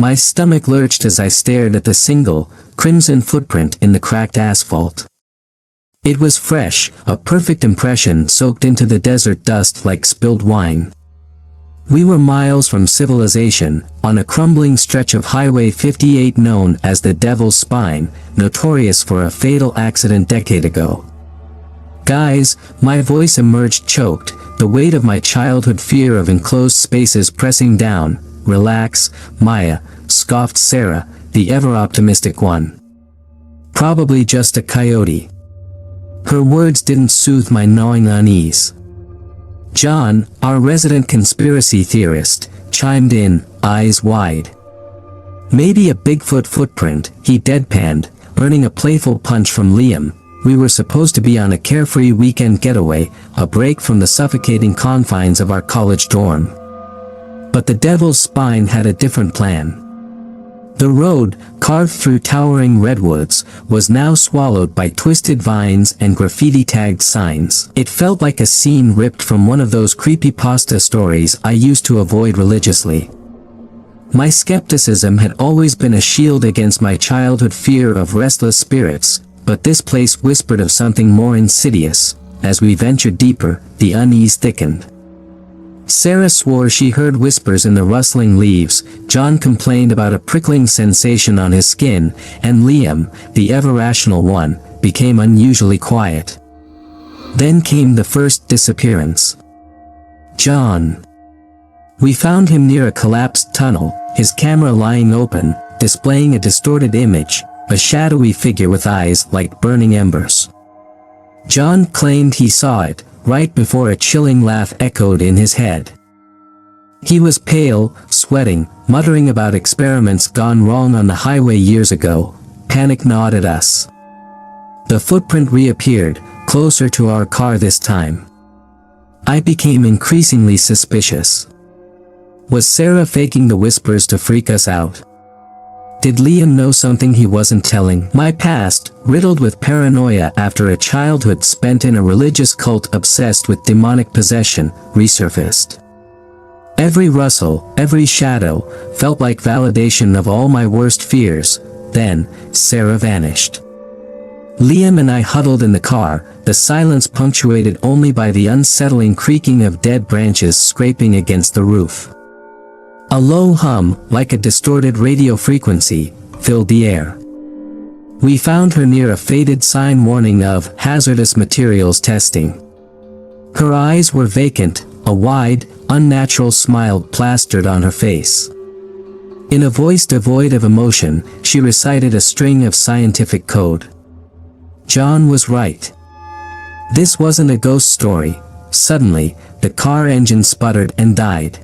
My stomach lurched as I stared at the single, crimson footprint in the cracked asphalt. It was fresh, a perfect impression soaked into the desert dust like spilled wine. We were miles from civilization, on a crumbling stretch of Highway 58 known as the Devil's Spine, notorious for a fatal accident decade ago. "Guys," my voice emerged choked, the weight of my childhood fear of enclosed spaces pressing down. "Relax, Maya," scoffed Sarah, the ever-optimistic one. "Probably just a coyote." Her words didn't soothe my gnawing unease. John, our resident conspiracy theorist, chimed in, eyes wide. "Maybe a Bigfoot footprint," he deadpanned, earning a playful punch from Liam. We were supposed to be on a carefree weekend getaway, a break from the suffocating confines of our college dorm. But the Devil's Spine had a different plan. The road, carved through towering redwoods, was now swallowed by twisted vines and graffiti-tagged signs. It felt like a scene ripped from one of those creepypasta stories I used to avoid religiously. My skepticism had always been a shield against my childhood fear of restless spirits, but this place whispered of something more insidious. As we ventured deeper, the unease thickened. Sarah swore she heard whispers in the rustling leaves, John complained about a prickling sensation on his skin, and Liam, the ever-rational one, became unusually quiet. Then came the first disappearance. John. We found him near a collapsed tunnel, his camera lying open, displaying a distorted image, a shadowy figure with eyes like burning embers. John claimed he saw it, right before a chilling laugh echoed in his head. He was pale, sweating, muttering about experiments gone wrong on the highway years ago. Panic gnawed at us. The footprint reappeared, closer to our car this time. I became increasingly suspicious. Was Sarah faking the whispers to freak us out? Did Liam know something he wasn't telling? My past, riddled with paranoia after a childhood spent in a religious cult obsessed with demonic possession, resurfaced. Every rustle, every shadow, felt like validation of all my worst fears. Then, Sarah vanished. Liam and I huddled in the car, the silence punctuated only by the unsettling creaking of dead branches scraping against the roof. A low hum, like a distorted radio frequency, filled the air. We found her near a faded sign warning of hazardous materials testing. Her eyes were vacant, a wide, unnatural smile plastered on her face. In a voice devoid of emotion, she recited a string of scientific code. John was right. This wasn't a ghost story. Suddenly, the car engine sputtered and died.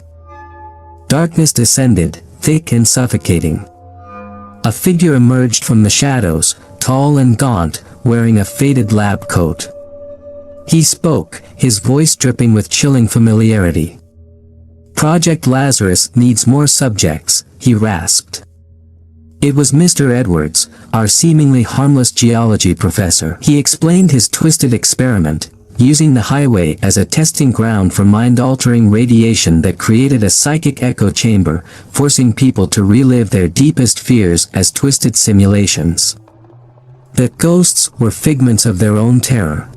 Darkness descended, thick and suffocating. A figure emerged from the shadows, tall and gaunt, wearing a faded lab coat. He spoke, his voice dripping with chilling familiarity. "Project Lazarus needs more subjects," he rasped. It was Mr. Edwards, our seemingly harmless geology professor. He explained his twisted experiment, using the highway as a testing ground for mind-altering radiation that created a psychic echo chamber, forcing people to relive their deepest fears as twisted simulations. The ghosts were figments of their own terror.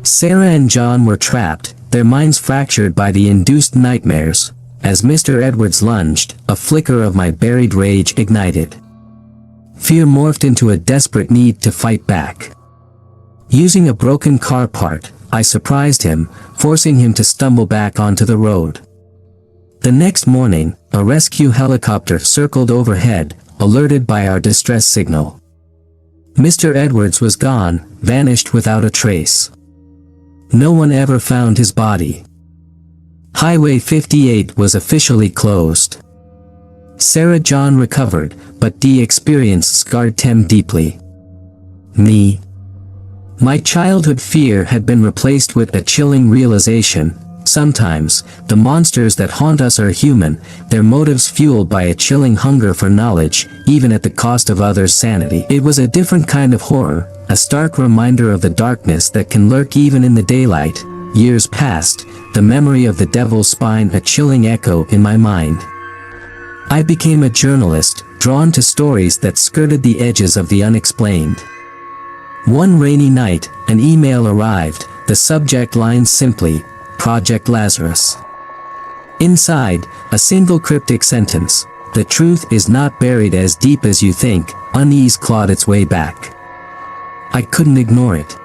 Sarah and John were trapped, their minds fractured by the induced nightmares. As Mr. Edwards lunged, a flicker of my buried rage ignited. Fear morphed into a desperate need to fight back. Using a broken car part, I surprised him, forcing him to stumble back onto the road. The next morning, a rescue helicopter circled overhead, alerted by our distress signal. Mr. Edwards was gone, vanished without a trace. No one ever found his body. Highway 58 was officially closed. Sarah John recovered, but the experience scarred them deeply. Me. My childhood fear had been replaced with a chilling realization. Sometimes, the monsters that haunt us are human, their motives fueled by a chilling hunger for knowledge, even at the cost of others' sanity. It was a different kind of horror, a stark reminder of the darkness that can lurk even in the daylight. Years passed, the memory of the Devil's Spine a chilling echo in my mind. I became a journalist, drawn to stories that skirted the edges of the unexplained. One rainy night, an email arrived, the subject line simply, Project Lazarus. Inside, a single cryptic sentence, "The truth is not buried as deep as you think." Unease clawed its way back. I couldn't ignore it.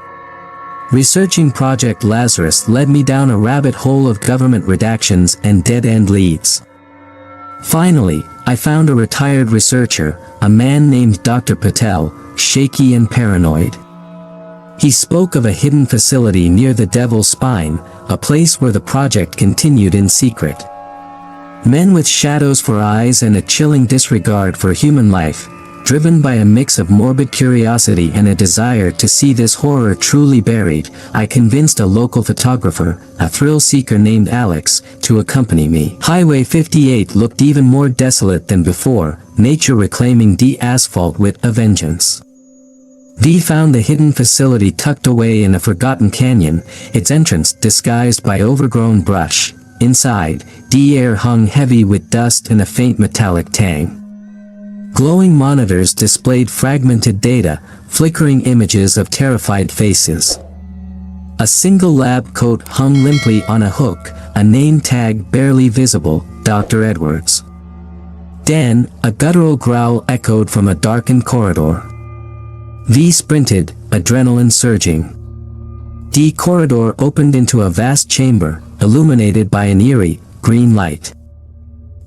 Researching Project Lazarus led me down a rabbit hole of government redactions and dead-end leads. Finally, I found a retired researcher, a man named Dr. Patel, shaky and paranoid. He spoke of a hidden facility near the Devil's Spine, a place where the project continued in secret. Men with shadows for eyes and a chilling disregard for human life, driven by a mix of morbid curiosity and a desire to see this horror truly buried, I convinced a local photographer, a thrill seeker named Alex, to accompany me. Highway 58 looked even more desolate than before, nature reclaiming the asphalt with a vengeance. V found the hidden facility tucked away in a forgotten canyon, its entrance disguised by overgrown brush. Inside, the air hung heavy with dust and a faint metallic tang. Glowing monitors displayed fragmented data, flickering images of terrified faces. A single lab coat hung limply on a hook, a name tag barely visible, Dr. Edwards. Then, a guttural growl echoed from a darkened corridor. V sprinted, adrenaline surging. The corridor opened into a vast chamber, illuminated by an eerie, green light.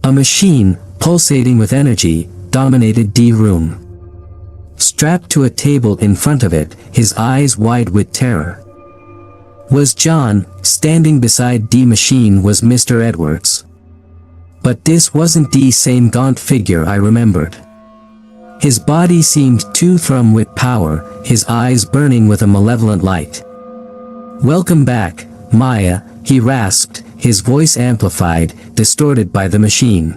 A machine, pulsating with energy, dominated the room. Strapped to a table in front of it, his eyes wide with terror, was John. Standing beside the machine was Mr. Edwards. But this wasn't the same gaunt figure I remembered. His body seemed to thrum with power, his eyes burning with a malevolent light. "Welcome back, Maya," he rasped, his voice amplified, distorted by the machine.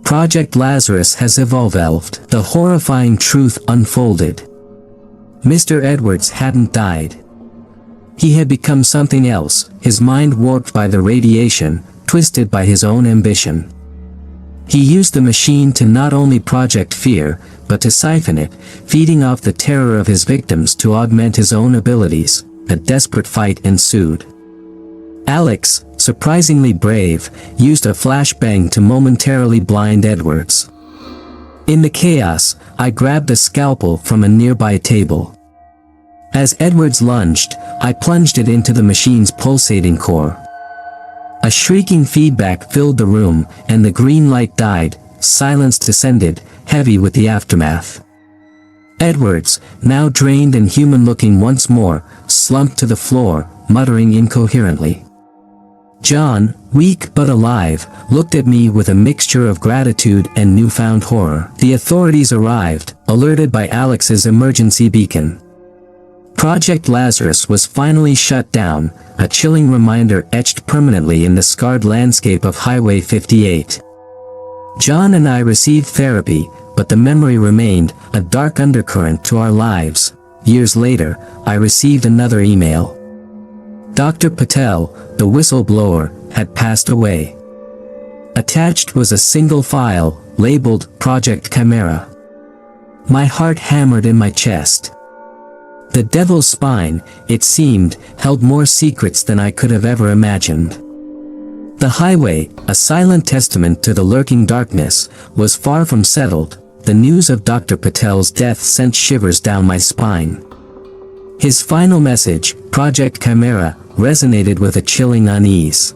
Project Lazarus has evolved. The horrifying truth unfolded. Mr. Edwards hadn't died. He had become something else, his mind warped by the radiation, twisted by his own ambition. He used the machine to not only project fear, but to siphon it, feeding off the terror of his victims to augment his own abilities. A desperate fight ensued. Alex, surprisingly brave, used a flashbang to momentarily blind Edwards. In the chaos, I grabbed a scalpel from a nearby table. As Edwards lunged, I plunged it into the machine's pulsating core. A shrieking feedback filled the room, and the green light died. Silence descended, heavy with the aftermath. Edwards, now drained and human-looking once more, slumped to the floor, muttering incoherently. John, weak but alive, looked at me with a mixture of gratitude and newfound horror. The authorities arrived, alerted by Alex's emergency beacon. Project Lazarus was finally shut down, a chilling reminder etched permanently in the scarred landscape of Highway 58. John and I received therapy, but the memory remained, a dark undercurrent to our lives. Years later, I received another email. Dr. Patel, the whistleblower, had passed away. Attached was a single file, labeled Project Chimera. My heart hammered in my chest. The Devil's Spine, it seemed, held more secrets than I could have ever imagined. The highway, a silent testament to the lurking darkness, was far from settled. The news of Dr. Patel's death sent shivers down my spine. His final message, Project Chimera, resonated with a chilling unease.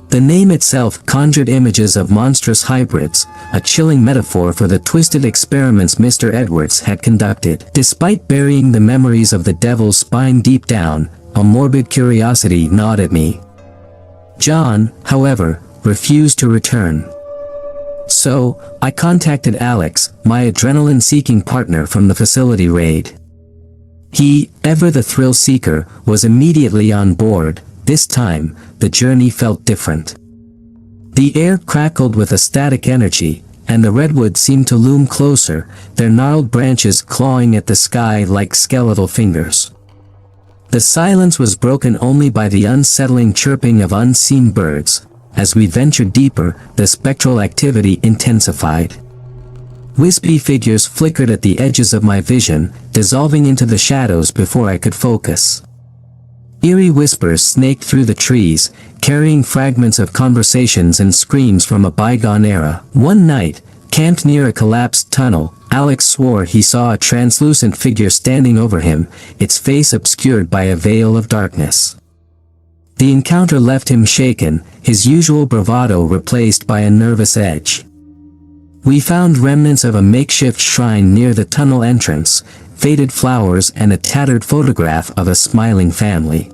The name itself conjured images of monstrous hybrids, a chilling metaphor for the twisted experiments Mr. Edwards had conducted. Despite burying the memories of the Devil's Spine deep down, a morbid curiosity gnawed at me. John, however, refused to return. So, I contacted Alex, my adrenaline-seeking partner from the facility raid. He, ever the thrill seeker, was immediately on board. This time, the journey felt different. The air crackled with a static energy, and the redwoods seemed to loom closer, their gnarled branches clawing at the sky like skeletal fingers. The silence was broken only by the unsettling chirping of unseen birds. as we ventured deeper, the spectral activity intensified. Wispy figures flickered at the edges of my vision, dissolving into the shadows before I could focus. Eerie whispers snaked through the trees, carrying fragments of conversations and screams from a bygone era. One night, camped near a collapsed tunnel, Alex swore he saw a translucent figure standing over him, its face obscured by a veil of darkness. The encounter left him shaken, his usual bravado replaced by a nervous edge. We found remnants of a makeshift shrine near the tunnel entrance, faded flowers and a tattered photograph of a smiling family.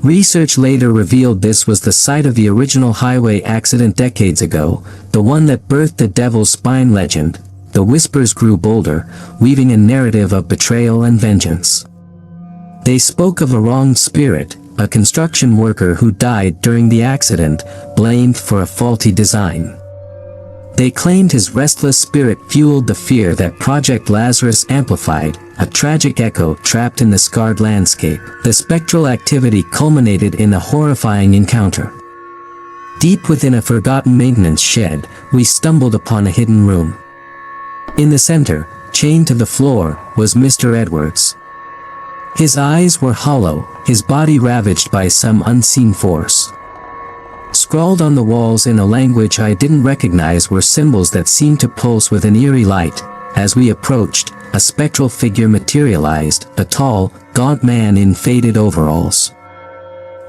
Research later revealed this was the site of the original highway accident decades ago, the one that birthed the Devil's Spine legend. The whispers grew bolder, weaving a narrative of betrayal and vengeance. They spoke of a wronged spirit, a construction worker who died during the accident, blamed for a faulty design. They claimed his restless spirit fueled the fear that Project Lazarus amplified, a tragic echo trapped in the scarred landscape. The spectral activity culminated in a horrifying encounter. Deep within a forgotten maintenance shed, we stumbled upon a hidden room. In the center, chained to the floor, was Mr. Edwards. His eyes were hollow, his body ravaged by some unseen force. Scrawled on the walls in a language I didn't recognize were symbols that seemed to pulse with an eerie light. As we approached, a spectral figure materialized, a tall, gaunt man in faded overalls.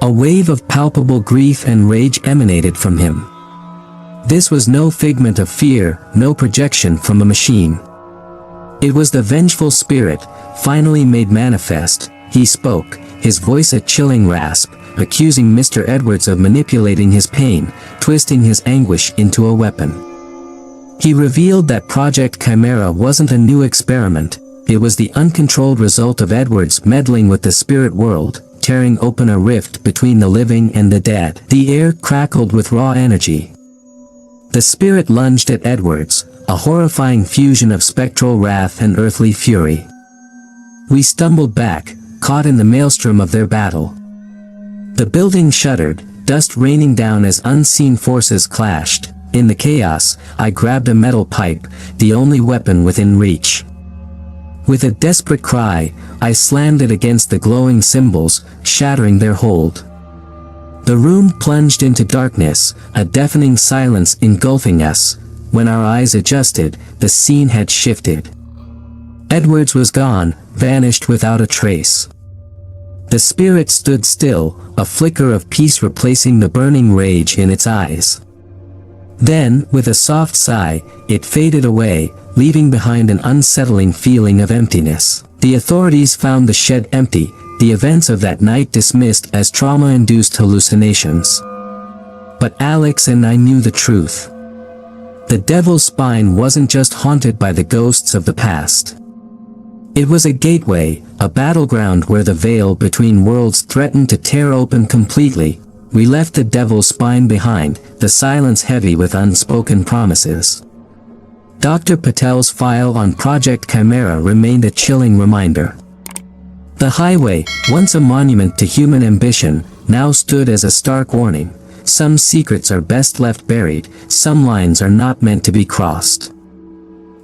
A wave of palpable grief and rage emanated from him. This was no figment of fear, no projection from a machine. It was the vengeful spirit, finally made manifest. He spoke, his voice a chilling rasp, accusing Mr. Edwards of manipulating his pain, twisting his anguish into a weapon. He revealed that Project Chimera wasn't a new experiment, it was the uncontrolled result of Edwards meddling with the spirit world, tearing open a rift between the living and the dead. The air crackled with raw energy. The spirit lunged at Edwards, a horrifying fusion of spectral wrath and earthly fury. We stumbled back, caught in the maelstrom of their battle. The building shuddered, dust raining down as unseen forces clashed. In the chaos, I grabbed a metal pipe, the only weapon within reach. With a desperate cry, I slammed it against the glowing symbols, shattering their hold. The room plunged into darkness, a deafening silence engulfing us. When our eyes adjusted, the scene had shifted. Edwards was gone, vanished without a trace. The spirit stood still, a flicker of peace replacing the burning rage in its eyes. Then, with a soft sigh, it faded away, leaving behind an unsettling feeling of emptiness. The authorities found the shed empty, the events of that night dismissed as trauma-induced hallucinations. But Alex and I knew the truth. The Devil's Spine wasn't just haunted by the ghosts of the past. It was a gateway, a battleground where the veil between worlds threatened to tear open completely. We left the Devil's Spine behind, the silence heavy with unspoken promises. Dr. Patel's file on Project Chimera remained a chilling reminder. The highway, once a monument to human ambition, now stood as a stark warning. Some secrets are best left buried, some lines are not meant to be crossed.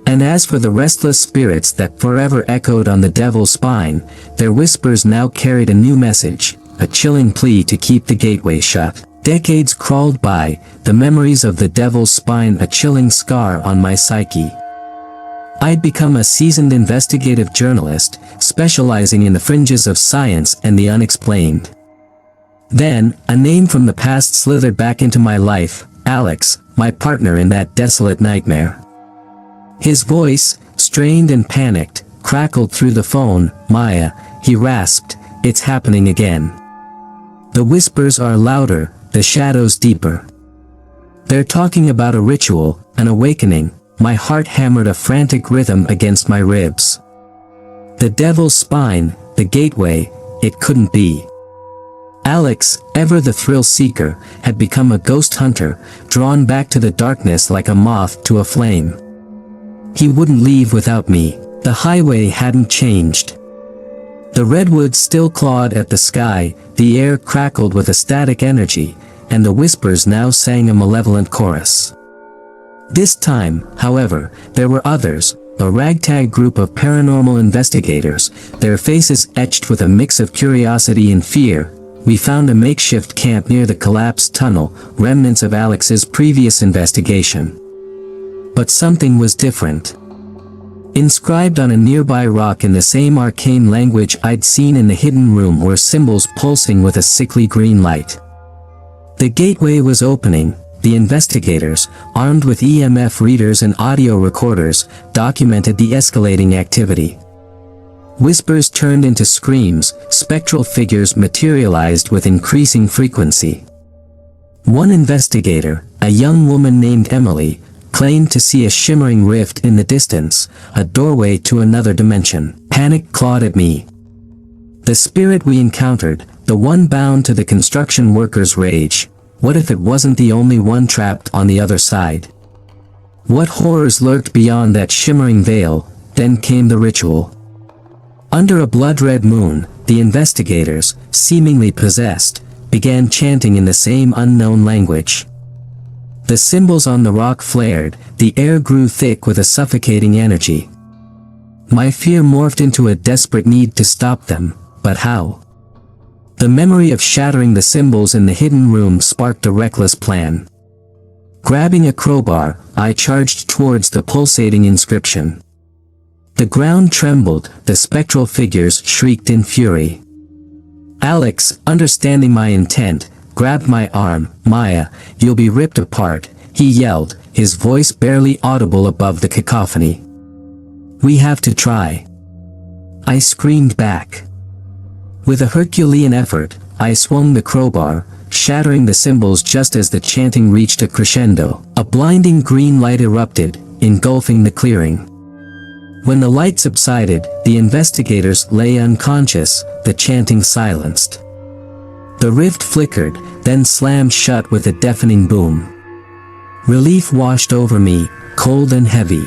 And as for the restless spirits that forever echoed on the Devil's Spine, their whispers now carried a new message, a chilling plea to keep the gateway shut. Decades crawled by, the memories of the Devil's Spine a chilling scar on my psyche. I'd become a seasoned investigative journalist, specializing in the fringes of science and the unexplained. Then, a name from the past slithered back into my life, Alex, my partner in that desolate nightmare. His voice, strained and panicked, crackled through the phone. "Maya," he rasped, "it's happening again. The whispers are louder, the shadows deeper. They're talking about a ritual, an awakening." My heart hammered a frantic rhythm against my ribs. The Devil's Spine, the gateway, it couldn't be. Alex, ever the thrill seeker, had become a ghost hunter, drawn back to the darkness like a moth to a flame. He wouldn't leave without me. The highway hadn't changed. The redwoods still clawed at the sky, the air crackled with a static energy, and the whispers now sang a malevolent chorus. This time, however, there were others, a ragtag group of paranormal investigators, their faces etched with a mix of curiosity and fear. We found a makeshift camp near the collapsed tunnel, remnants of Alex's previous investigation. But something was different. Inscribed on a nearby rock in the same arcane language I'd seen in the hidden room were symbols pulsing with a sickly green light. The gateway was opening. The investigators, armed with EMF readers and audio recorders, documented the escalating activity. Whispers turned into screams, spectral figures materialized with increasing frequency. One investigator, a young woman named Emily, claimed to see a shimmering rift in the distance, a doorway to another dimension. Panic clawed at me. The spirit we encountered, the one bound to the construction workers' rage, what if it wasn't the only one trapped on the other side? What horrors lurked beyond that shimmering veil? Then came the ritual. Under a blood-red moon, the investigators, seemingly possessed, began chanting in the same unknown language. The symbols on the rock flared, the air grew thick with a suffocating energy. My fear morphed into a desperate need to stop them, but how? The memory of shattering the symbols in the hidden room sparked a reckless plan. Grabbing a crowbar, I charged towards the pulsating inscription. The ground trembled, the spectral figures shrieked in fury. Alex, understanding my intent, grabbed my arm. "Maya, you'll be ripped apart," he yelled, his voice barely audible above the cacophony. "We have to try." I screamed back. With a Herculean effort, I swung the crowbar, shattering the symbols just as the chanting reached a crescendo. A blinding green light erupted, engulfing the clearing. When the light subsided, the investigators lay unconscious, the chanting silenced. The rift flickered, then slammed shut with a deafening boom. Relief washed over me, cold and heavy.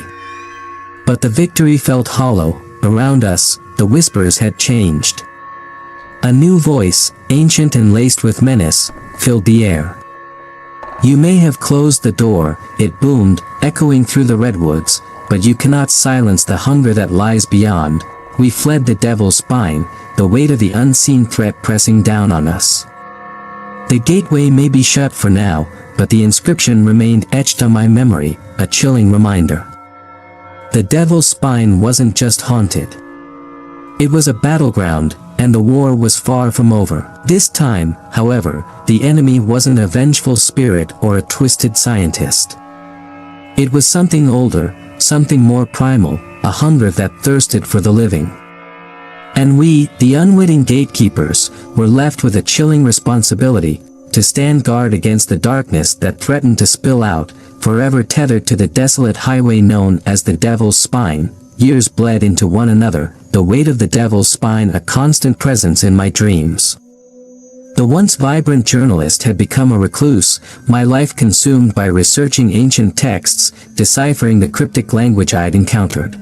But the victory felt hollow. Around us, the whispers had changed. A new voice, ancient and laced with menace, filled the air. "You may have closed the door," it boomed, echoing through the redwoods, "but you cannot silence the hunger that lies beyond." We fled the devil's spine, the weight of the unseen threat pressing down on us. The gateway may be shut for now, but the inscription remained etched on my memory, a chilling reminder. The devil's spine wasn't just haunted. It was a battleground, and the war was far from over. This time, however, the enemy wasn't a vengeful spirit or a twisted scientist. It was something older, something more primal, a hunger that thirsted for the living. And we, the unwitting gatekeepers, were left with a chilling responsibility, to stand guard against the darkness that threatened to spill out, forever tethered to the desolate highway known as the Devil's Spine. Years bled into one another, the weight of the Devil's Spine a constant presence in my dreams. The once vibrant journalist had become a recluse, my life consumed by researching ancient texts, deciphering the cryptic language I'd encountered.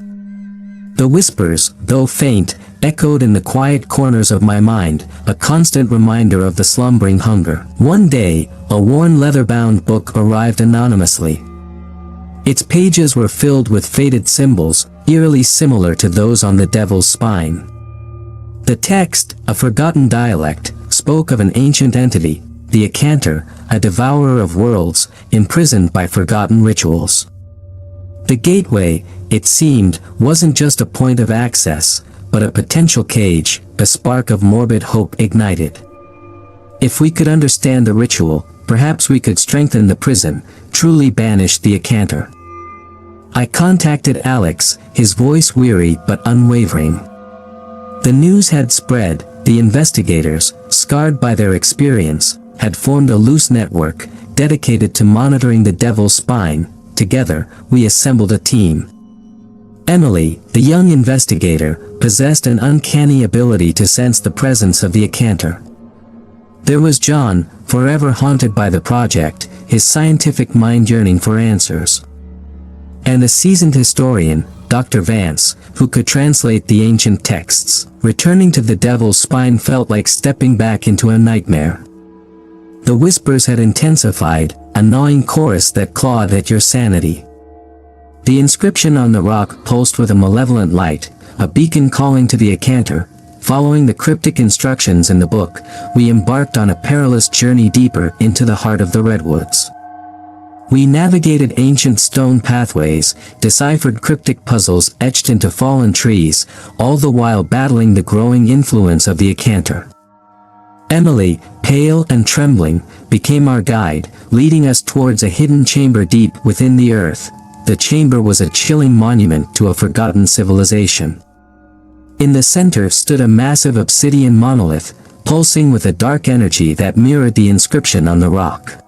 The whispers, though faint, echoed in the quiet corners of my mind, a constant reminder of the slumbering hunger. One day, a worn leather-bound book arrived anonymously. Its pages were filled with faded symbols, eerily similar to those on the Devil's Spine. The text, a forgotten dialect, spoke of an ancient entity, the Acantor, a devourer of worlds, imprisoned by forgotten rituals. The gateway, it seemed, wasn't just a point of access, but a potential cage, a spark of morbid hope ignited. If we could understand the ritual, perhaps we could strengthen the prison, truly banish the Acantor. I contacted Alex, his voice weary but unwavering. The news had spread. The investigators, scarred by their experience, had formed a loose network, dedicated to monitoring the Devil's Spine. Together, we assembled a team. Emily, the young investigator, possessed an uncanny ability to sense the presence of the Acantor. There was John, forever haunted by the project, his scientific mind yearning for answers. And the seasoned historian, Dr. Vance, who could translate the ancient texts. Returning to the Devil's Spine felt like stepping back into a nightmare. The whispers had intensified, a gnawing chorus that clawed at your sanity. The inscription on the rock pulsed with a malevolent light, a beacon calling to the Acantor. Following the cryptic instructions in the book, we embarked on a perilous journey deeper into the heart of the redwoods. We navigated ancient stone pathways, deciphered cryptic puzzles etched into fallen trees, all the while battling the growing influence of the Acantor. Emily, pale and trembling, became our guide, leading us towards a hidden chamber deep within the earth. The chamber was a chilling monument to a forgotten civilization. In the center stood a massive obsidian monolith, pulsing with a dark energy that mirrored the inscription on the rock.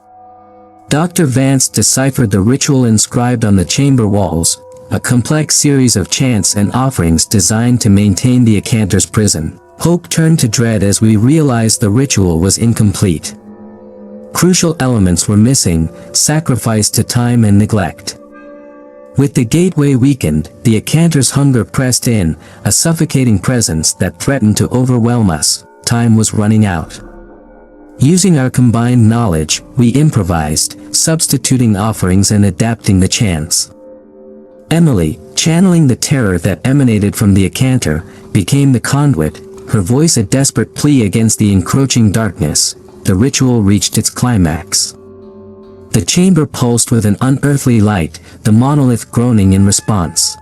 Dr. Vance deciphered the ritual inscribed on the chamber walls, a complex series of chants and offerings designed to maintain the Acantor's prison. Hope turned to dread as we realized the ritual was incomplete. Crucial elements were missing, sacrificed to time and neglect. With the gateway weakened, the Acantor's hunger pressed in, a suffocating presence that threatened to overwhelm us. Time was running out. Using our combined knowledge, we improvised, substituting offerings and adapting the chants. Emily, channeling the terror that emanated from the Acantor, became the conduit, her voice a desperate plea against the encroaching darkness. The ritual reached its climax. The chamber pulsed with an unearthly light, the monolith groaning in response.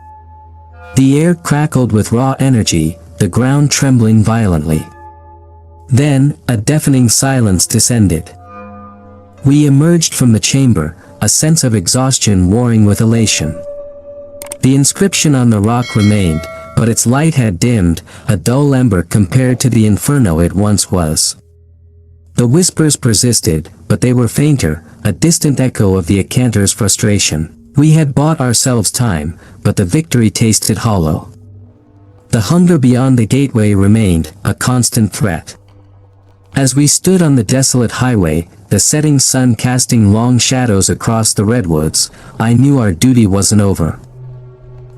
The air crackled with raw energy, the ground trembling violently. Then, a deafening silence descended. We emerged from the chamber, a sense of exhaustion warring with elation. The inscription on the rock remained, but its light had dimmed, a dull ember compared to the inferno it once was. The whispers persisted, but they were fainter, a distant echo of the Acantor's frustration. We had bought ourselves time, but the victory tasted hollow. The hunger beyond the gateway remained, a constant threat. As we stood on the desolate highway, the setting sun casting long shadows across the redwoods, I knew our duty wasn't over.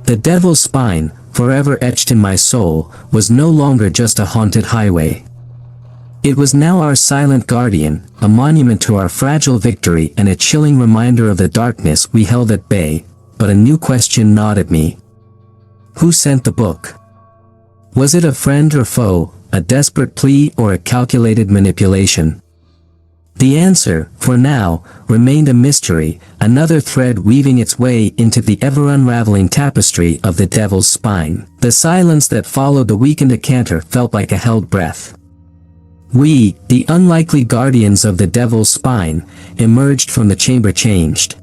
The Devil's Spine, forever etched in my soul, was no longer just a haunted highway. It was now our silent guardian, a monument to our fragile victory and a chilling reminder of the darkness we held at bay. But a new question gnawed at me. Who sent the book? Was it a friend or foe, a desperate plea or a calculated manipulation? The answer, for now, remained a mystery, another thread weaving its way into the ever-unraveling tapestry of the Devil's Spine. The silence that followed the weakened Acantor felt like a held breath. We, the unlikely guardians of the Devil's Spine, emerged from the chamber changed.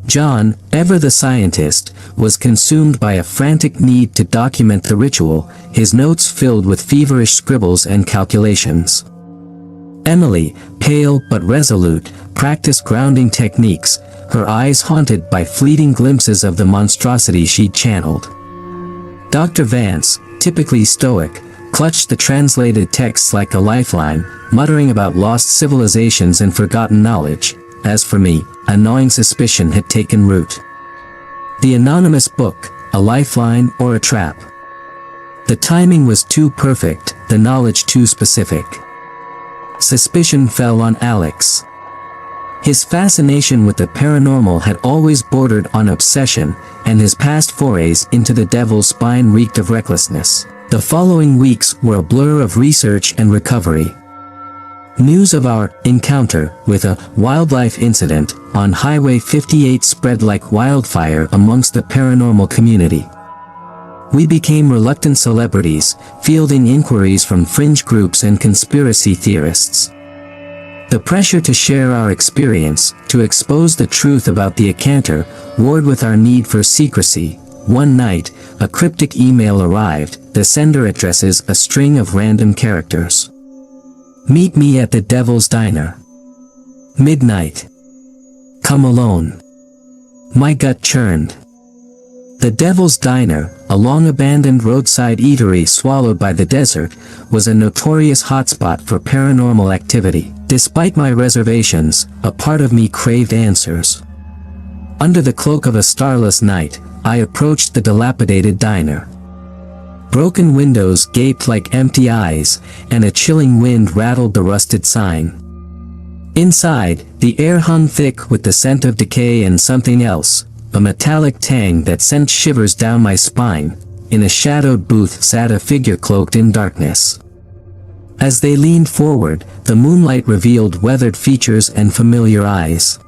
John, ever the scientist, was consumed by a frantic need to document the ritual, his notes filled with feverish scribbles and calculations. Emily, pale but resolute, practiced grounding techniques, her eyes haunted by fleeting glimpses of the monstrosity she'd channeled. Dr. Vance, typically stoic, clutched the translated texts like a lifeline, muttering about lost civilizations and forgotten knowledge. As for me, a gnawing suspicion had taken root. The anonymous book, a lifeline or a trap? The timing was too perfect, the knowledge too specific. Suspicion fell on Alex. His fascination with the paranormal had always bordered on obsession, and his past forays into the Devil's Spine reeked of recklessness. The following weeks were a blur of research and recovery. News of our encounter with a wildlife incident on Highway 58 spread like wildfire amongst the paranormal community. We became reluctant celebrities, fielding inquiries from fringe groups and conspiracy theorists. The pressure to share our experience, to expose the truth about the Acantor, warred with our need for secrecy. One night, a cryptic email arrived, the sender addresses a string of random characters. Meet me at the Devil's Diner. Midnight. Come alone. My gut churned. The Devil's Diner, a long-abandoned roadside eatery swallowed by the desert, was a notorious hotspot for paranormal activity. Despite my reservations, a part of me craved answers. Under the cloak of a starless night, I approached the dilapidated diner. Broken windows gaped like empty eyes, and a chilling wind rattled the rusted sign. Inside, the air hung thick with the scent of decay and something else, a metallic tang that sent shivers down my spine. In a shadowed booth sat a figure cloaked in darkness. As they leaned forward, the moonlight revealed weathered features and familiar eyes.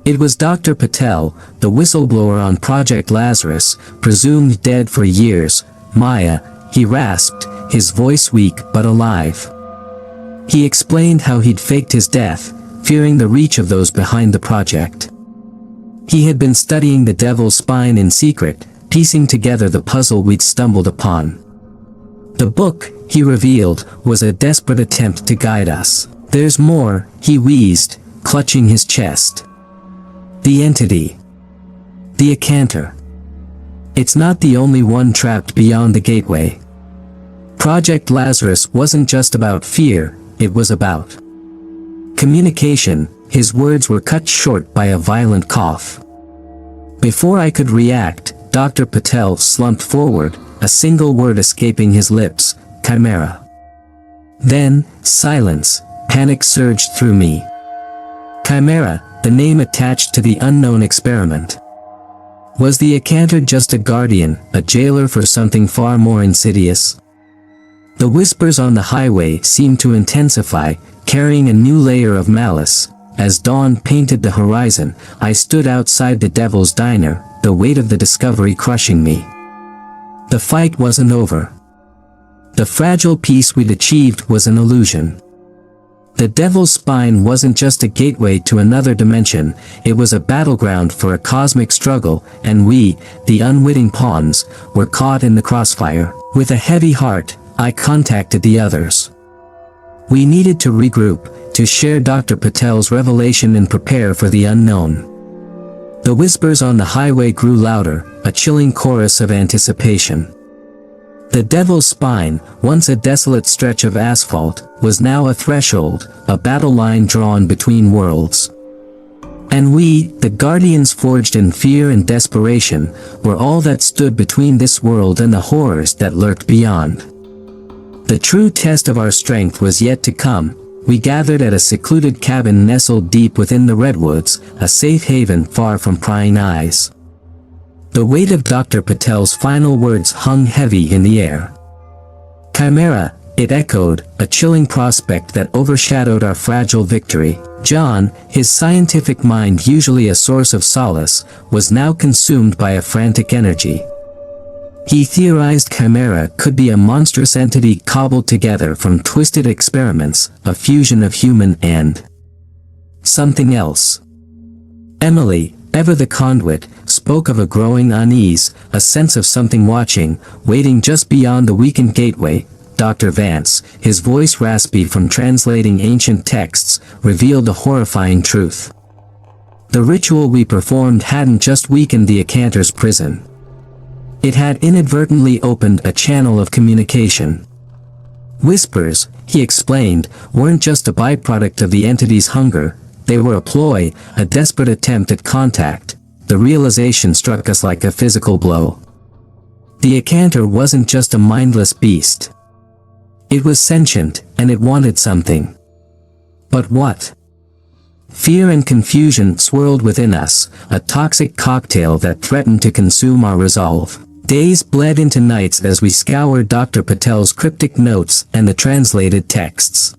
It was Dr. Patel, the whistleblower on Project Lazarus, presumed dead for years. "Maya," he rasped, his voice weak but alive. He explained how he'd faked his death, fearing the reach of those behind the project. He had been studying the devil's spine in secret, piecing together the puzzle we'd stumbled upon. The book, he revealed, was a desperate attempt to guide us. "There's more," he wheezed, clutching his chest. "The entity. The Accantor. It's not the only one trapped beyond the gateway." Project Lazarus wasn't just about fear, it was about communication. His words were cut short by a violent cough. Before I could react, Dr. Patel slumped forward, a single word escaping his lips: "Chimera." Then, silence. Panic surged through me. Chimera, the name attached to the unknown experiment. Was the Accantor just a guardian, a jailer for something far more insidious? The whispers on the highway seemed to intensify, carrying a new layer of malice. As dawn painted the horizon, I stood outside the Devil's Diner, the weight of the discovery crushing me. The fight wasn't over. The fragile peace we'd achieved was an illusion. The Devil's Spine wasn't just a gateway to another dimension, it was a battleground for a cosmic struggle, and we, the unwitting pawns, were caught in the crossfire. With a heavy heart, I contacted the others. We needed to regroup, to share Dr. Patel's revelation and prepare for the unknown. The whispers on the highway grew louder, a chilling chorus of anticipation. The Devil's Spine, once a desolate stretch of asphalt, was now a threshold, a battle line drawn between worlds. And we, the guardians forged in fear and desperation, were all that stood between this world and the horrors that lurked beyond. The true test of our strength was yet to come. We gathered at a secluded cabin nestled deep within the redwoods, a safe haven far from prying eyes. The weight of Dr. Patel's final words hung heavy in the air. Chimera, it echoed, a chilling prospect that overshadowed our fragile victory. John, his scientific mind usually a source of solace, was now consumed by a frantic energy. He theorized Chimera could be a monstrous entity cobbled together from twisted experiments, a fusion of human and something else. Emily, ever the conduit, spoke of a growing unease, a sense of something watching, waiting just beyond the weakened gateway. Dr. Vance, his voice raspy from translating ancient texts, revealed a horrifying truth. The ritual we performed hadn't just weakened the Accantor's prison. It had inadvertently opened a channel of communication. Whispers, he explained, weren't just a byproduct of the entity's hunger, they were a ploy, a desperate attempt at contact. The realization struck us like a physical blow. The Accantor wasn't just a mindless beast. It was sentient, and it wanted something. But what? Fear and confusion swirled within us, a toxic cocktail that threatened to consume our resolve. Days bled into nights as we scoured Dr. Patel's cryptic notes and the translated texts.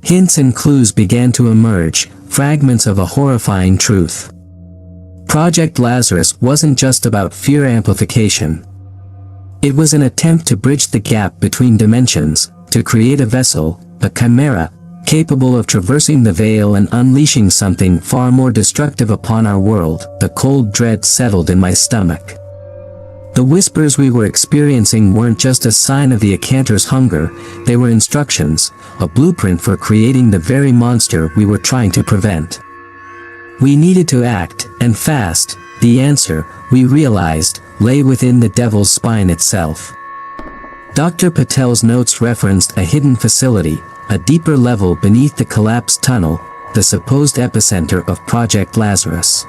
Hints and clues began to emerge, fragments of a horrifying truth. Project Lazarus wasn't just about fear amplification. It was an attempt to bridge the gap between dimensions, to create a vessel, a chimera, capable of traversing the veil and unleashing something far more destructive upon our world. The cold dread settled in my stomach. The whispers we were experiencing weren't just a sign of the Accantor's hunger, they were instructions, a blueprint for creating the very monster we were trying to prevent. We needed to act, and fast. The answer, we realized, lay within the Devil's Spine itself. Dr. Patel's notes referenced a hidden facility, a deeper level beneath the collapsed tunnel, the supposed epicenter of Project Lazarus.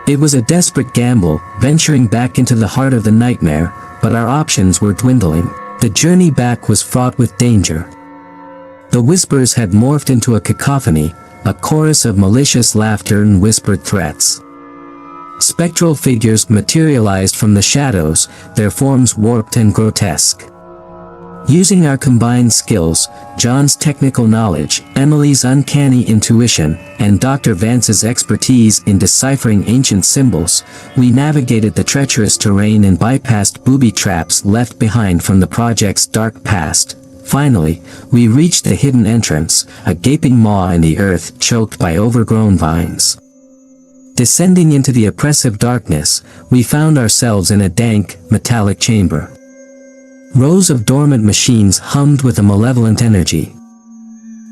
It was a desperate gamble, venturing back into the heart of the nightmare, but our options were dwindling. The journey back was fraught with danger. The whispers had morphed into a cacophony, a chorus of malicious laughter and whispered threats. Spectral figures materialized from the shadows, their forms warped and grotesque. Using our combined skills, John's technical knowledge, Emily's uncanny intuition, and Dr. Vance's expertise in deciphering ancient symbols, we navigated the treacherous terrain and bypassed booby traps left behind from the project's dark past. Finally, we reached the hidden entrance, a gaping maw in the earth choked by overgrown vines. Descending into the oppressive darkness, we found ourselves in a dank, metallic chamber. Rows of dormant machines hummed with a malevolent energy.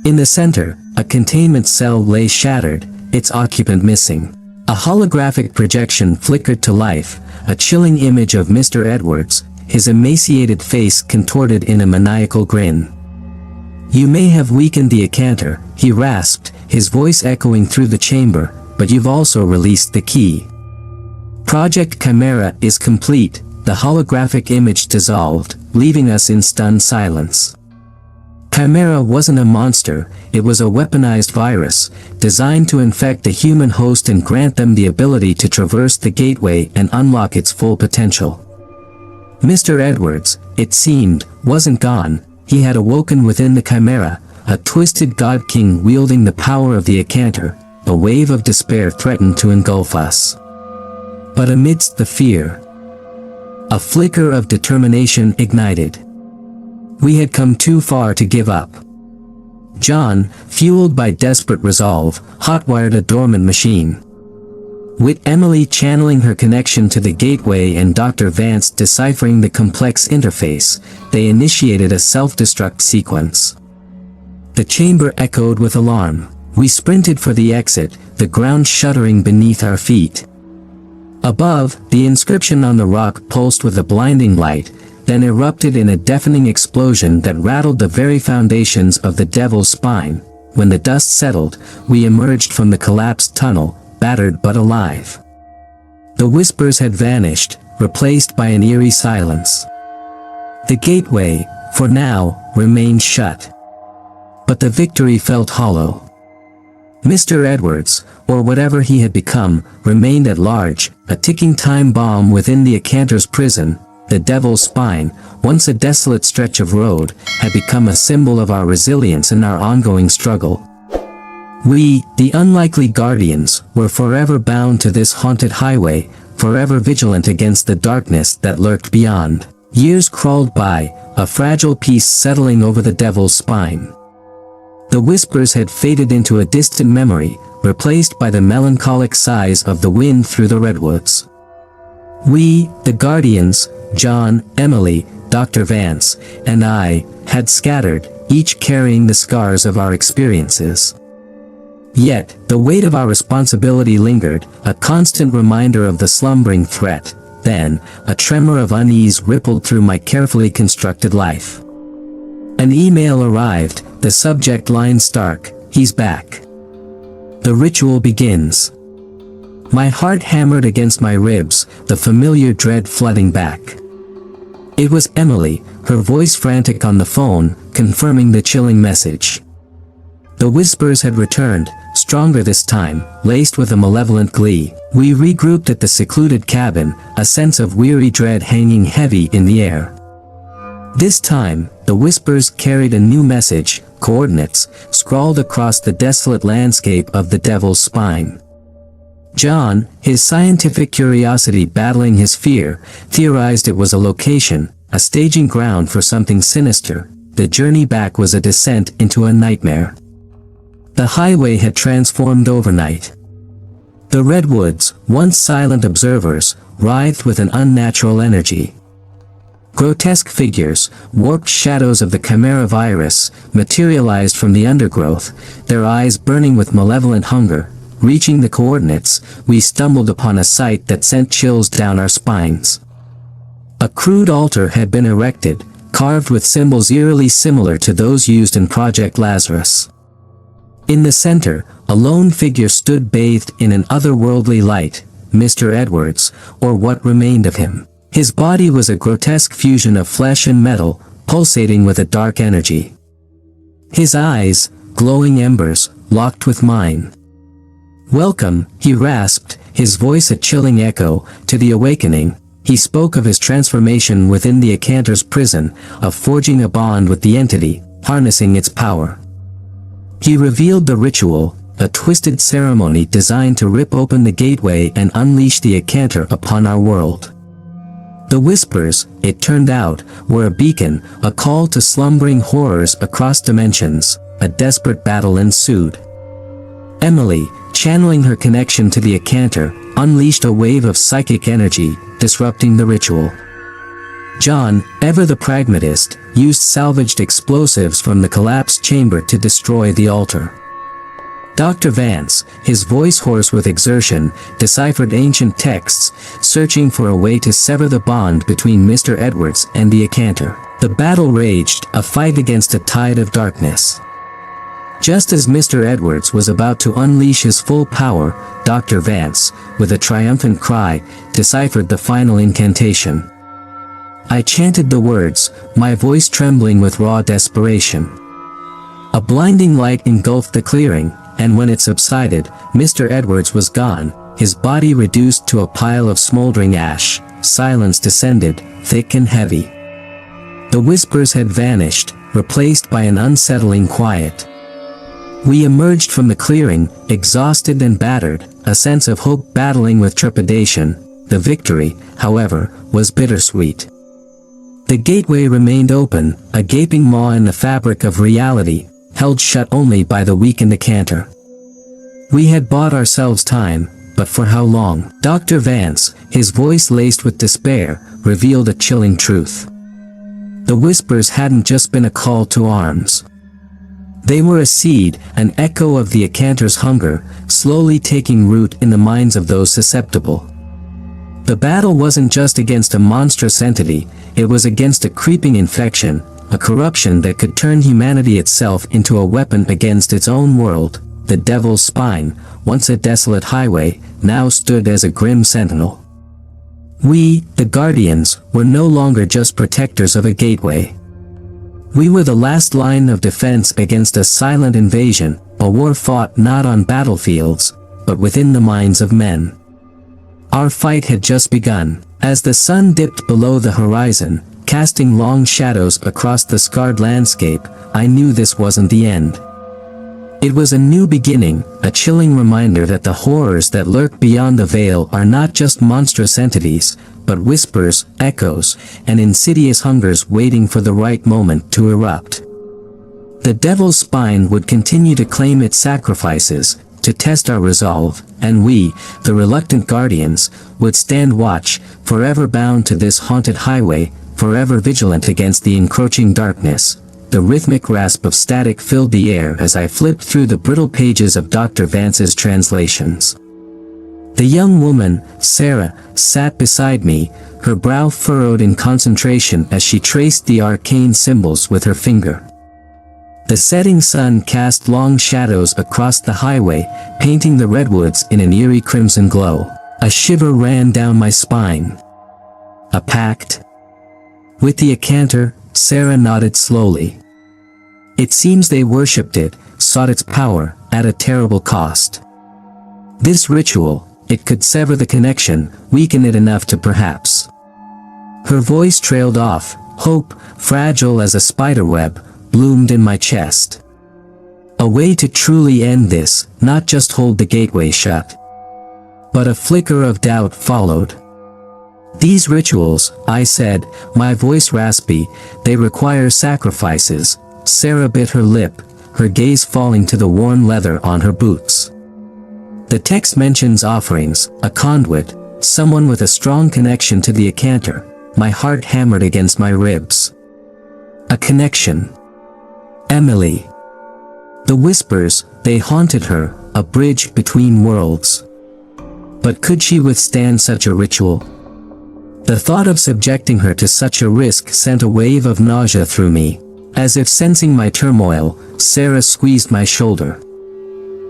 In the center, a containment cell lay shattered, its occupant missing. A holographic projection flickered to life, a chilling image of Mr. Edwards, his emaciated face contorted in a maniacal grin. "You may have weakened the Accantor," he rasped, his voice echoing through the chamber, "but you've also released the key. Project Chimera is complete." The holographic image dissolved, leaving us in stunned silence. Chimera wasn't a monster, it was a weaponized virus, designed to infect the human host and grant them the ability to traverse the gateway and unlock its full potential. Mr. Edwards, it seemed, wasn't gone. He had awoken within the Chimera, a twisted god king wielding the power of the Accantor. A wave of despair threatened to engulf us. But amidst the fear, a flicker of determination ignited. We had come too far to give up. John, fueled by desperate resolve, hotwired a dormant machine. With Emily channeling her connection to the gateway and Dr. Vance deciphering the complex interface, they initiated a self-destruct sequence. The chamber echoed with alarm. We sprinted for the exit, the ground shuddering beneath our feet. Above, the inscription on the rock pulsed with a blinding light, then erupted in a deafening explosion that rattled the very foundations of the Devil's Spine. When the dust settled, we emerged from the collapsed tunnel, battered but alive. The whispers had vanished, replaced by an eerie silence. The gateway, for now, remained shut. But the victory felt hollow. Mr. Edwards, or whatever he had become, remained at large, a ticking time bomb within the Accantor's prison. The Devil's Spine, once a desolate stretch of road, had become a symbol of our resilience and our ongoing struggle. We, the unlikely guardians, were forever bound to this haunted highway, forever vigilant against the darkness that lurked beyond. Years crawled by, a fragile peace settling over the Devil's Spine. The whispers had faded into a distant memory, replaced by the melancholic sighs of the wind through the redwoods. We, the guardians, John, Emily, Dr. Vance, and I, had scattered, each carrying the scars of our experiences. Yet, the weight of our responsibility lingered, a constant reminder of the slumbering threat. Then, a tremor of unease rippled through my carefully constructed life. An email arrived, the subject line stark, "He's back." The ritual begins. My heart hammered against my ribs, the familiar dread flooding back. It was Emily, her voice frantic on the phone, confirming the chilling message. The whispers had returned, stronger this time, laced with a malevolent glee. We regrouped at the secluded cabin, a sense of weary dread hanging heavy in the air. This time, the whispers carried a new message, coordinates, scrawled across the desolate landscape of the Devil's Spine. John, his scientific curiosity battling his fear, theorized it was a location, a staging ground for something sinister. The journey back was a descent into a nightmare. The highway had transformed overnight. The redwoods, once silent observers, writhed with an unnatural energy. Grotesque figures, warped shadows of the Chimera virus, materialized from the undergrowth, their eyes burning with malevolent hunger. Reaching the coordinates, we stumbled upon a sight that sent chills down our spines. A crude altar had been erected, carved with symbols eerily similar to those used in Project Lazarus. In the center, a lone figure stood bathed in an otherworldly light, Mr. Edwards, or what remained of him. His body was a grotesque fusion of flesh and metal, pulsating with a dark energy. His eyes, glowing embers, locked with mine. "Welcome," he rasped, his voice a chilling echo, "to the awakening." He spoke of his transformation within the Acantor's prison, of forging a bond with the entity, harnessing its power. He revealed the ritual, a twisted ceremony designed to rip open the gateway and unleash the Acantor upon our world. The whispers, it turned out, were a beacon, a call to slumbering horrors across dimensions. A desperate battle ensued. Emily, channeling her connection to the Acantor, unleashed a wave of psychic energy, disrupting the ritual. John, ever the pragmatist, used salvaged explosives from the collapsed chamber to destroy the altar. Dr. Vance, his voice hoarse with exertion, deciphered ancient texts, searching for a way to sever the bond between Mr. Edwards and the Acantor. The battle raged, a fight against a tide of darkness. Just as Mr. Edwards was about to unleash his full power, Dr. Vance, with a triumphant cry, deciphered the final incantation. I chanted the words, my voice trembling with raw desperation. A blinding light engulfed the clearing, and when it subsided, Mr. Edwards was gone, his body reduced to a pile of smoldering ash. Silence descended, thick and heavy. The whispers had vanished, replaced by an unsettling quiet. We emerged from the clearing, exhausted and battered, a sense of hope battling with trepidation. The victory, however, was bittersweet. The gateway remained open, a gaping maw in the fabric of reality, held shut only by the weakened Acantor. We had bought ourselves time, but for how long? Dr. Vance, his voice laced with despair, revealed a chilling truth. The whispers hadn't just been a call to arms. They were a seed, an echo of the Acantor's hunger, slowly taking root in the minds of those susceptible. The battle wasn't just against a monstrous entity, it was against a creeping infection, a corruption that could turn humanity itself into a weapon against its own world. The Devil's Spine, once a desolate highway, now stood as a grim sentinel. We, the Guardians, were no longer just protectors of a gateway. We were the last line of defense against a silent invasion, a war fought not on battlefields, but within the minds of men. Our fight had just begun. As the sun dipped below the horizon, casting long shadows across the scarred landscape, I knew this wasn't the end. It was a new beginning, a chilling reminder that the horrors that lurk beyond the veil are not just monstrous entities, but whispers, echoes, and insidious hungers waiting for the right moment to erupt. The Devil's Spine would continue to claim its sacrifices, to test our resolve, and we, the reluctant Guardians, would stand watch, forever bound to this haunted highway, forever vigilant against the encroaching darkness. The rhythmic rasp of static filled the air as I flipped through the brittle pages of Dr. Vance's translations. The young woman, Sarah, sat beside me, her brow furrowed in concentration as she traced the arcane symbols with her finger. The setting sun cast long shadows across the highway, painting the redwoods in an eerie crimson glow. A shiver ran down my spine. A pact? With the Acantor, Sarah nodded slowly. It seems they worshipped it, sought its power, at a terrible cost. This ritual, it could sever the connection, weaken it enough to perhaps. Her voice trailed off, hope, fragile as a spiderweb, bloomed in my chest. A way to truly end this, not just hold the gateway shut. But a flicker of doubt followed. These rituals, I said, my voice raspy, they require sacrifices. Sarah bit her lip, her gaze falling to the worn leather on her boots. The text mentions offerings, a conduit, someone with a strong connection to the Acantor. My heart hammered against my ribs. A connection. Emily. The whispers, they haunted her, a bridge between worlds. But could she withstand such a ritual? The thought of subjecting her to such a risk sent a wave of nausea through me. As if sensing my turmoil, Sarah squeezed my shoulder.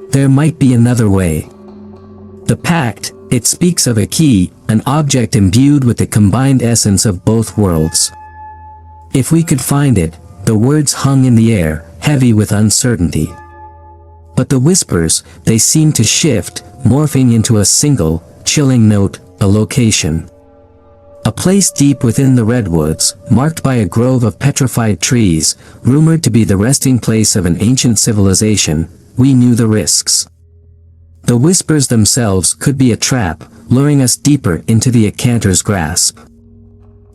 There might be another way. The pact, it speaks of a key, an object imbued with the combined essence of both worlds. If we could find it, the words hung in the air, heavy with uncertainty. But the whispers, they seemed to shift, morphing into a single, chilling note, a location. A place deep within the redwoods, marked by a grove of petrified trees, rumored to be the resting place of an ancient civilization. We knew the risks. The whispers themselves could be a trap, luring us deeper into the Accanter's grasp.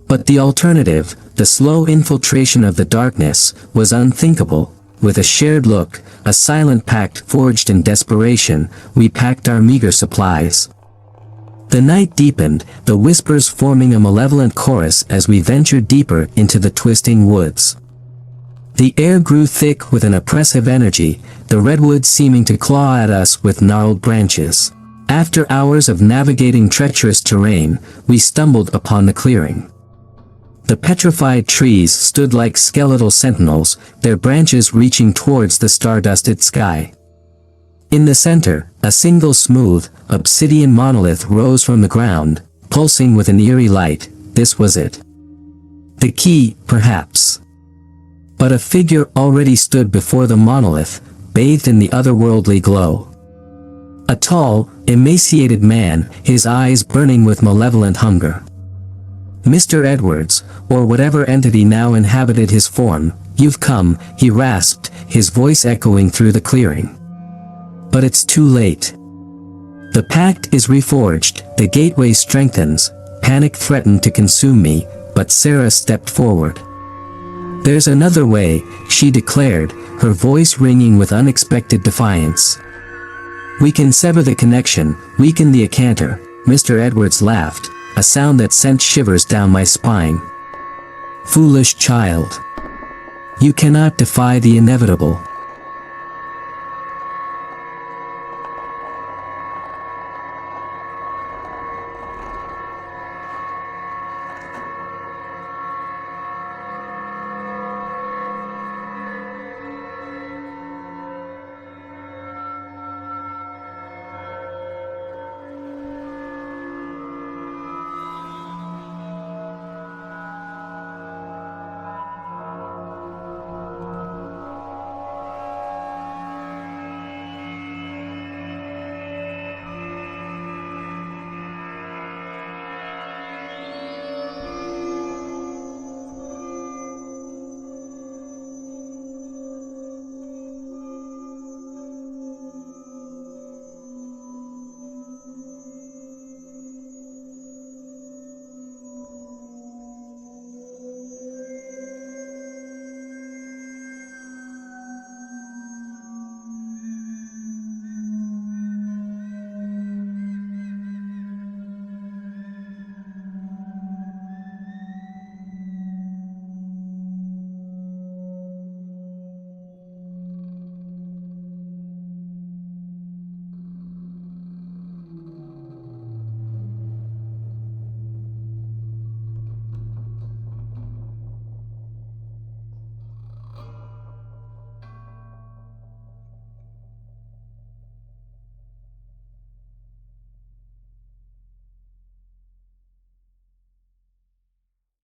But the alternative, the slow infiltration of the darkness, was unthinkable. With a shared look, a silent pact forged in desperation, we packed our meager supplies. The night deepened, the whispers forming a malevolent chorus as we ventured deeper into the twisting woods. The air grew thick with an oppressive energy, the redwoods seeming to claw at us with gnarled branches. After hours of navigating treacherous terrain, we stumbled upon the clearing. The petrified trees stood like skeletal sentinels, their branches reaching towards the star-dusted sky. In the center, a single smooth, obsidian monolith rose from the ground, pulsing with an eerie light. This was it. The key, perhaps. But a figure already stood before the monolith, bathed in the otherworldly glow. A tall, emaciated man, his eyes burning with malevolent hunger. "Mr. Edwards, or whatever entity now inhabited his form, you've come," he rasped, his voice echoing through the clearing. But it's too late. The pact is reforged, the gateway strengthens. Panic threatened to consume me, but Sarah stepped forward. "There's another way," she declared, her voice ringing with unexpected defiance. "We can sever the connection, weaken the Accanter." Mr. Edwards laughed, a sound that sent shivers down my spine. "Foolish child. You cannot defy the inevitable."